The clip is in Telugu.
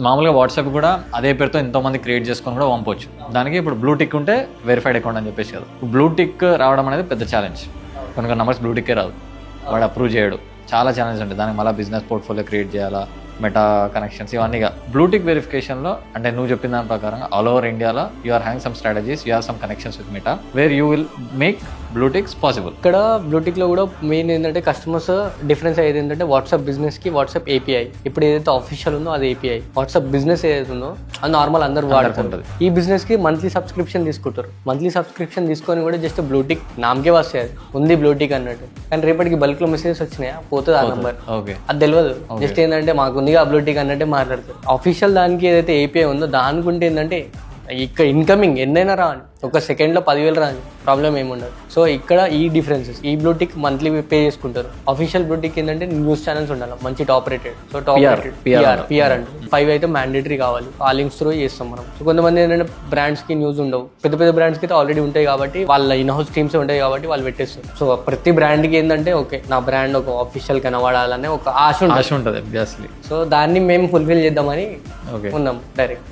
మామూలుగా వాట్సాప్ కూడా అదే పేరుతో ఎంతో మంది క్రియేట్ చేసుకొని కూడా పంపొచ్చు. దానికి ఇప్పుడు బ్లూ టిక్ ఉంటే వెరిఫైడ్ అకౌంట్ అని చెప్పేసి కదా. బ్లూ టిక్ రావడం అనేది పెద్ద ఛాలెంజ్. కొన్ని నెంబర్స్ బ్లూ టిక్కే రాదు, వాడు అప్రూవ్ చేయడు. చాలా ఛాలెంజ్ ఉంటుంది. దానికి మళ్ళీ బిజినెస్ పోర్ట్ఫోలియో క్రియేట్ చేయాలా, మెటా కనెక్షన్స్ ఇవన్నీగా. బ్లూటిక్ వెరిఫికేషన్లో అంటే నువ్వు చెప్పిన దాని ప్రకారం ఆల్ ఓవర్ ఇండియాలో you are having some strategies, you have some connections with Meta where you will make blue ticks possible. ఇక్కడ బ్లూటిక్లో కూడా మెయిన్ ఏంటంటే కస్టమర్స్ డిఫరెన్స్ అయ్యేది ఏంటంటే వాట్సాప్ బిజినెస్కి వాట్సాప్ ఏపీఐ. ఇప్పుడు ఏదైతే ఆఫీషియల్ ఉందో అది ఏపీఐ. వాట్సాప్ బిజినెస్ ఏదైతే ఉందో అది నార్మల్ అందరూ వాడుతుంటుంది. ఈ బిజినెస్కి మంత్లీ సబ్స్క్రిప్షన్ తీసుకుంటారు. మంత్లీ సబ్స్క్రిప్షన్ తీసుకొని కూడా జస్ట్ బ్లూటిక్ నామకే వస్తాయి, ఉంది బ్లూటిక్ అన్నట్టు. కానీ రేపటికి బల్క్లో మెసేజెస్ వచ్చినాయా పోతుంది ఆ నెంబర్, అది తెలియదు. జస్ట్ ఏంటంటే మాకు ఉంది బ్లూటిక్ అన్నట్టే మాట్లాడతారు. అఫీషియల్ దానికి ఏదైతే ఏపీఐ ఉందో దానికుంటే ఏంటంటే ఇక్కడ ఇన్కమింగ్ ఎన్నైనా రాని, ఒక సెకండ్లో 10,000 రాని, ప్రాబ్లం ఏముండదు. సో ఇక్కడ ఈ డిఫరెన్సెస్. ఈ బ్లూటిక్ మంత్లీ పే చేసుకుంటారు. అఫీషియల్ బ్లూటిక్ ఏంటంటే న్యూస్ ఛానల్స్ ఉండాలి, మంచి top rated. So top rated PR అంటే 5 అయితే మ్యాండేటరీ కావాలి. ఆ లింక్స్ త్రూ చేస్తాం మనం. సో కొంతమంది ఏంటంటే బ్రాండ్స్కి న్యూస్ ఉండవు. పెద్ద పెద్ద బ్రాండ్స్కి అయితే ఆల్రెడీ ఉంటాయి కాబట్టి వాళ్ళ ఇన్హౌస్ టీమ్స్ ఉంటాయి కాబట్టి వాళ్ళు పెట్టేస్తారు. సో ప్రతి బ్రాండ్కి ఏంటంటే ఓకే నా బ్రాండ్ ఒక ఆఫీషియల్ కనబడాలనే ఒక ఆశ ఉంటుంది. ఉంటుంది. సో దాన్ని మేము ఫుల్ఫిల్ చేద్దామని ఉన్నాం డైరెక్ట్.